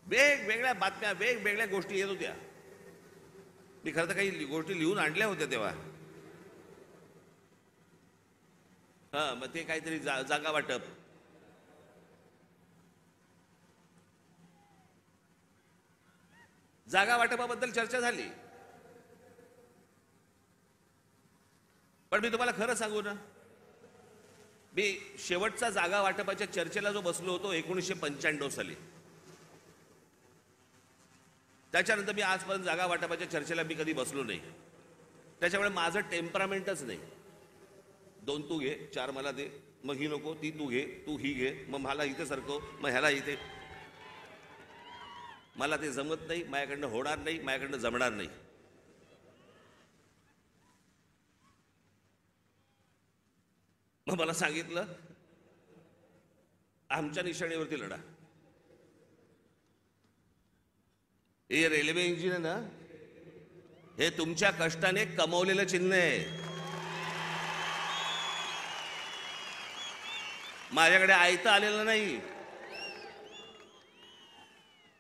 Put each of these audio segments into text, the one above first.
वेगवेगळ्या बातम्या वेगवेगळ्या गोष्टी येत होत्या. मी खरं तर काही गोष्टी लिहून आणल्या होत्या तेव्हा. मग ते काहीतरी जागा वाटप, जागा वाटपाबद्दल चर्चा झाली. पण मी तुम्हाला खरं सांगू ना, मी शेवटचा जागा वाटपाच्या चर्चेला जो बसलो होतो 1995 साली, त्याच्यानंतर मी आजपर्यंत जागा वाटपाच्या चर्चेला मी कधी बसलो नाही. त्याच्यामुळे माझं टेम्परामेंटच नाही. 2 तू घे, 4 मला दे, मग ही नको, ती तू घे, तू ही घे, मग मला इथे सरकव, मग ह्याला इथे. मला ते जमत नाही, माझ्याकडनं होणार नाही, माझ्याकडनं जमणार नाही. मग मला सांगितलं आमच्या निशाणीवरती लढा. हे रेल्वे इंजिन आहे ना, हे तुमच्या कष्टाने कमवलेलं चिन्ह आहे. माझ्याकडे आयतं आलेलं नाही,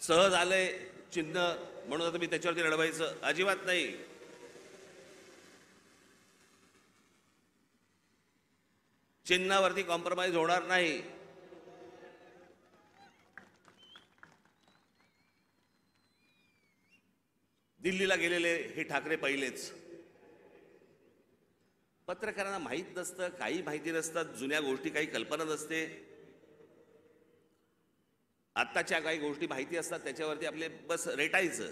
सहज आलंय चिन्ह म्हणून आता मी त्याच्यावरती लढवायचं अजिबात नाही. चिन्हावरती कॉम्प्रोमाइज होणार नाही. दिल्लीला गेलेले हे ठाकरे पहिलेच. पत्रकारांना माहीत नसतं, काही माहिती नसतात, जुन्या गोष्टी काही कल्पना नसते. आत्ताच्या काही गोष्टी माहिती असतात, त्याच्यावरती आपले बस रेटायचं.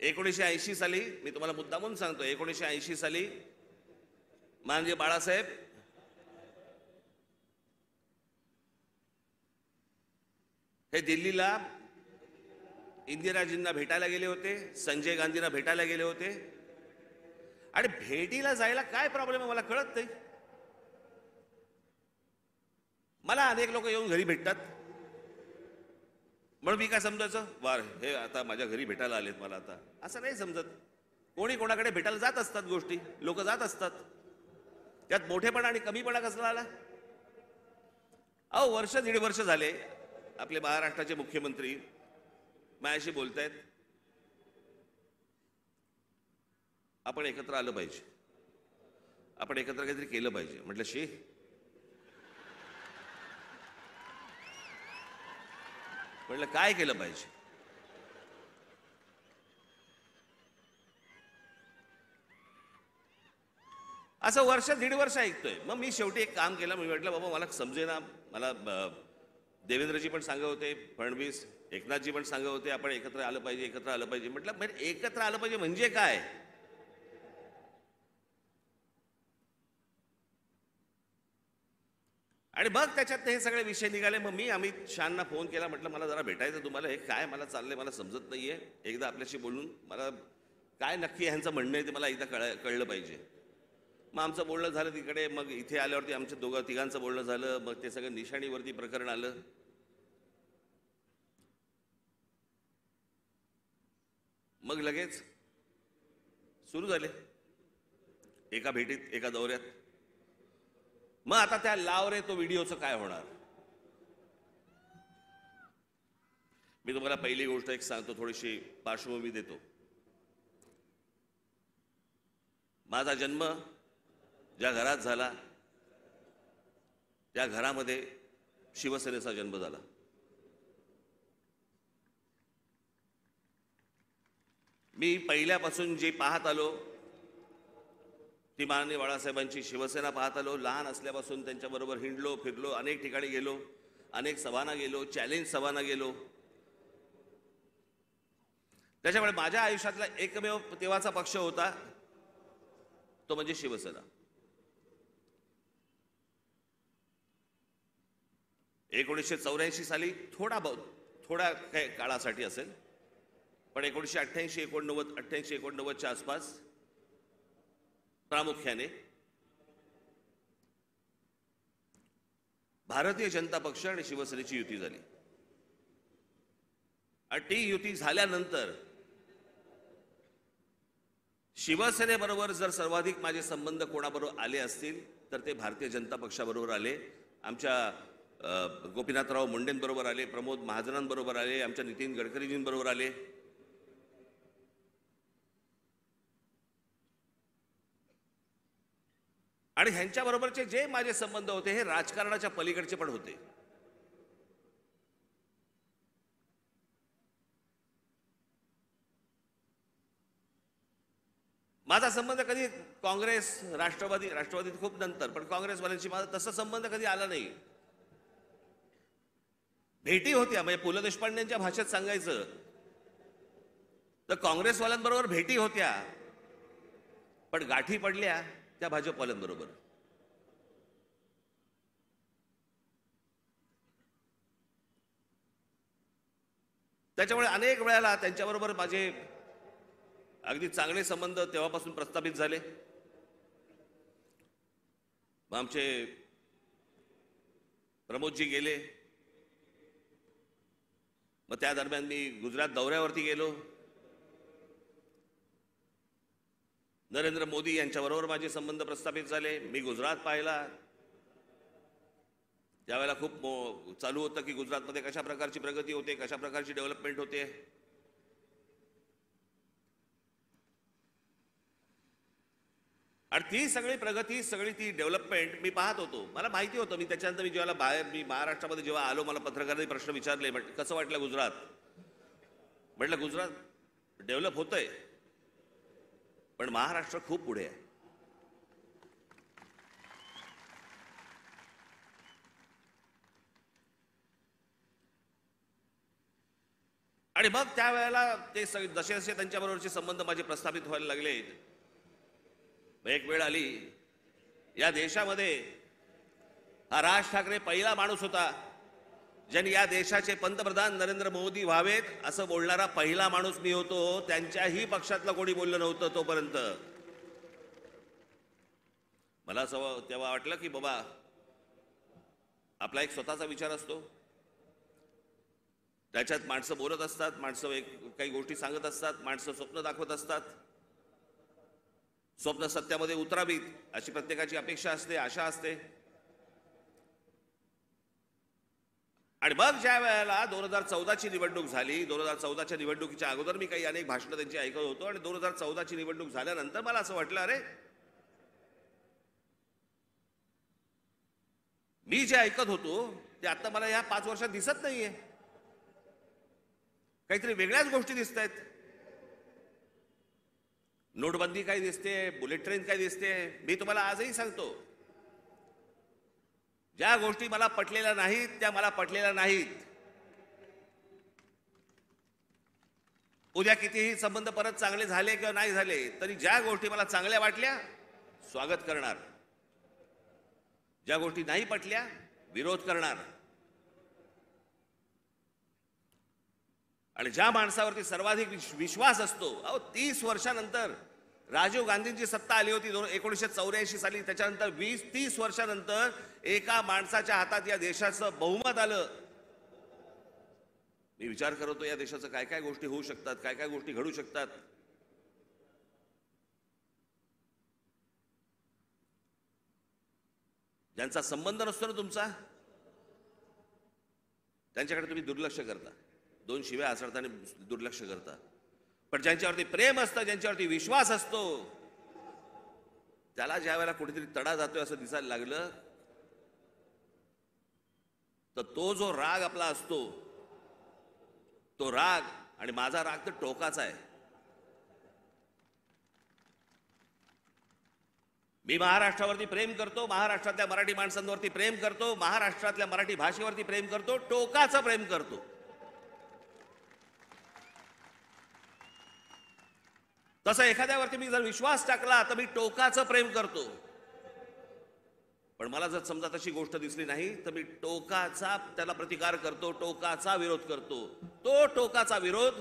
एकोणीसशे साली मी तुम्हाला मुद्दामून सांगतो, 1980 साली माननीय बाळासाहेब हे दिल्लीला इंदिराजींना भेटायला गेले होते, संजय गांधींना भेटायला गेले होते. आणि भेटीला जायला काय प्रॉब्लेम आहे मला कळत नाही. मला अनेक लोक येऊन घरी भेटतात, म्हणून मी काय समजायचं, वार हे आता माझ्या घरी भेटायला आलेत मला, आता असं नाही समजत. कोणी कोणाकडे भेटायला जात असतात, गोष्टी लोक जात असतात. त्यात मोठेपणा आणि कमीपणा कसला आला? वर्ष 1.5 वर्ष झाले आपले महाराष्ट्राचे मुख्यमंत्री माझ्याशी बोलतायत, आपण एकत्र आलं पाहिजे, आपण एकत्र काहीतरी केलं पाहिजे. म्हटलं म्हटलं काय केलं पाहिजे? असं वर्ष 1.5 वर्ष ऐकतोय. मग मी शेवटी एक काम केलं. मी म्हटलं बाबा मला समजेना. मला देवेंद्रजी पण सांगत होते, फडणवीस, एकनाथजी पण सांगत होते आपण एकत्र आलं पाहिजे, एकत्र आलं पाहिजे. म्हटलं एकत्र आलं पाहिजे म्हणजे काय? आणि मग त्याच्यात हे सगळे विषय निघाले. मग मी अमित शहांना फोन केला, म्हटलं मला जरा भेटायचं तुम्हाला. हे काय मला चाललंय मला समजत नाहीये, एकदा आपल्याशी बोलून मला काय नक्की ह्यांचं म्हणणं आहे ते मला एकदा कळलं पाहिजे. मग आमचं बोलणं झालं तिकडे. मग इथे आल्यावरती आमच्या तिघांचं बोलणं झालं. मग ते सगळं निशाणीवरती प्रकरण आलं. मग लगेच सुरू झाले एका भेटीत, एका दौऱ्यात. मग आता त्या लाव रे तो व्हिडिओचं काय होणार? मी तुम्हाला पहिली गोष्ट एक सांगतो, थोडीशी पार्श्वभूमी देतो. माझा जन्म ज्या घरात झाला त्या घरामध्ये शिवसेनेचा जन्म झाला. मी पहिल्यापासून जे पाहत आलो ती माननीय बाळासाहेबांची शिवसेना पाहत आलो. लहान असल्यापासून त्यांच्याबरोबर हिंडलो, फिरलो, अनेक ठिकाणी गेलो, अनेक सभांना गेलो, चॅलेंज सभांना गेलो. त्याच्यामुळे माझ्या आयुष्यातला एकमेव तेव्हाचा पक्ष होता तो म्हणजे शिवसेना. 1984 साली थोड्या काही काळासाठी असेल, पण 1988 1989च्या आसपास प्रामुख्याने भारतीय जनता पक्ष आणि शिवसेनेची युती झाली. आणि ती युती झाल्यानंतर शिवसेनेबरोबर जर सर्वाधिक माझे संबंध कोणाबरोबर आले असतील तर ते भारतीय जनता पक्षाबरोबर आले. आमच्या गोपीनाथराव मुंडेंबरोबर आले, प्रमोद महाजनांबरोबर आले, आमच्या नितीन गडकरीजींबरोबर आले. आणि ह्यांच्याबरोबरचे जे माझे संबंध होते हे राजकारणाच्या पलीकडचे पण होते. माझा संबंध कधी काँग्रेस राष्ट्रवादीत खूप नंतर, पण काँग्रेसवाल्यांशी माझा तसा संबंध कधी आला नाही. भेटी होत्या, म्हणजे पु ल देशपांडेंच्या भाषेत सांगायचं तर काँग्रेसवाल्यांबरोबर भेटी होत्या, पण गाठी पडल्या त्या भाजपवाल्यांबरोबर. त्याच्यामुळे अनेक वेळेला त्यांच्याबरोबर माझे अगदी चांगले संबंध तेव्हापासून प्रस्थापित झाले. मग आमचे प्रमोदजी गेले, मग त्या दरम्यान मी गुजरात दौऱ्यावरती गेलो. नरेंद्र मोदी यांच्याबरोबर माझे संबंध प्रस्थापित झाले. मी गुजरात पाहिला, त्यावेळेला खूप चालू होतं की गुजरातमध्ये कशा प्रकारची प्रगती होते, कशा प्रकारची डेव्हलपमेंट होते. आणि ती सगळी प्रगती, सगळी ती डेव्हलपमेंट मी पाहत होतो. मला माहिती होतं. मी त्याच्यानंतर मी जेव्हा मी महाराष्ट्रामध्ये जेव्हा आलो, मला पत्रकारांनी प्रश्न विचारले, कसं वाटलं गुजरात. म्हटलं गुजरात डेव्हलप होतंय, पण महाराष्ट्र खूप पुढे आहे. आणि मग त्यावेळेला ते जसे जसे त्यांच्याबरोबरचे संबंध माझे प्रस्थापित व्हायला लागले, एक वेळ आली या देशामध्ये हा राज ठाकरे पहिला माणूस होता ज्यांनी या देशाचे पंतप्रधान नरेंद्र मोदी व्हावेत असं बोलणारा पहिला माणूस मी होतो. त्यांच्याही पक्षातलं कोणी बोललं नव्हतं तोपर्यंत. मला असं तेव्हा वाटलं की बाबा आपला एक स्वतःचा विचार असतो, त्याच्यात माणसं बोलत असतात, माणसं काही गोष्टी सांगत असतात, माणसं स्वप्न दाखवत असतात. स्वप्न सत्यामध्ये उतरावीत अशी प्रत्येकाची अपेक्षा असते, आशा असते. आणि मग ज्या वेळेला 2014ची निवडणूक झाली, 2014च्या निवडणुकीच्या अगोदर मी काही अनेक भाषणं त्यांची ऐकत होतो, आणि 2014ची निवडणूक झाल्यानंतर मला असं वाटलं, अरे मी जे ऐकत होतो ते आता मला या 5 वर्षात दिसत नाहीये. काहीतरी वेगळ्याच गोष्टी दिसत आहेत. नोटबंदी काय दिसते, बुलेट ट्रेन काय दिसते. मी तुम्हाला आजही सांगतो, ज्या गोष्टी मला पटलेल्या नाहीत त्या मला पटलेल्या नाहीत. उद्या कितीही संबंध परत चांगले झाले किंवा नाही झाले तरी ज्या गोष्टी मला चांगल्या वाटल्या स्वागत करणार, ज्या गोष्टी नाही पटल्या विरोध करणार. आणि ज्या माणसावरती सर्वाधिक विश्वास असतो, 30 वर्षानंतर राजीव गांधींची सत्ता आली होती 1984 साली, त्याच्यानंतर 20-30 वर्षानंतर एका माणसाच्या हातात या देशाचं बहुमत आलं. मी विचार करतो या देशाचं काय काय गोष्टी होऊ शकतात, काय काय गोष्टी घडू शकतात. ज्यांचा संबंध नसतो ना तुमचा, त्यांच्याकडे तुम्ही दुर्लक्ष करता, 2 शिव्या हसडताना दुर्लक्ष करता. पण ज्यांच्यावरती प्रेम असतं, ज्यांच्यावरती विश्वास असतो, त्याला ज्या वेळेला कुठेतरी तडा जातोय असं दिसायला लागलं तर तो जो राग आपला असतो, तो राग, आणि माझा राग तर टोकाचा आहे. मी महाराष्ट्रावरती प्रेम करतो, महाराष्ट्रातल्या मराठी माणसांवरती प्रेम करतो, महाराष्ट्रातल्या मराठी भाषेवरती प्रेम करतो, टोकाचं प्रेम करतो. तसं एखाद्यावरती मी जर विश्वास टाकला तर मी टोकाचं प्रेम करतो. पण मला जर समजा तशी गोष्ट दिसली नाही तर मी टोकाचा त्याला प्रतिकार करतो, टोकाचा विरोध करतो. तो टोकाचा विरोध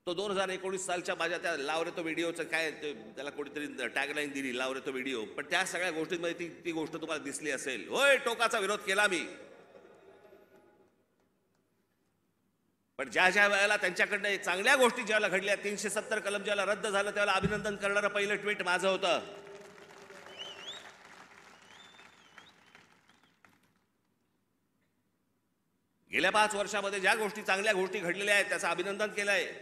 तो 2019 सालच्या माझ्या त्या लाव रे तो व्हिडिओचं काय त्याला कोणीतरी टॅगलाईन दिली, लाव रे तो व्हिडिओ. पण त्या सगळ्या गोष्टींमध्ये ती गोष्ट तुम्हाला दिसली असेल. होय, टोकाचा विरोध केला मी. पण ज्या ज्या वेळेला त्यांच्याकडनं चांगल्या गोष्टी ज्याला घडल्या, 370 कलम ज्याला रद्द झालं, त्याला अभिनंदन करणारं पहिलं ट्विट माझं होतं. गेल्या 5 वर्षामध्ये ज्या गोष्टी चांगल्या गोष्टी घडलेल्या आहेत त्याचं अभिनंदन केलं आहे,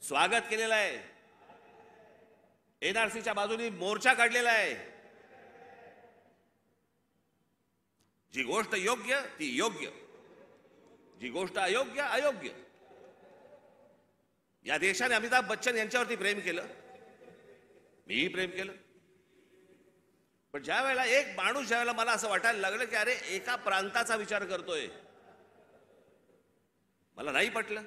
स्वागत केलेलं आहे, एनआरसीच्या बाजूने मोर्चा काढलेला आहे. जी गोष्ट योग्य ती योग्य, जी गोष्ट अयोग्य अयोग्य. या देशाने अमिताभ बच्चन यांच्यावरती प्रेम केलं, मीही प्रेम केलं. पण ज्या वेळेला एक माणूस, ज्या वेळेला मला असं वाटायला लागलं की अरे एका प्रांताचा विचार करतोय, मला नाही पटलं.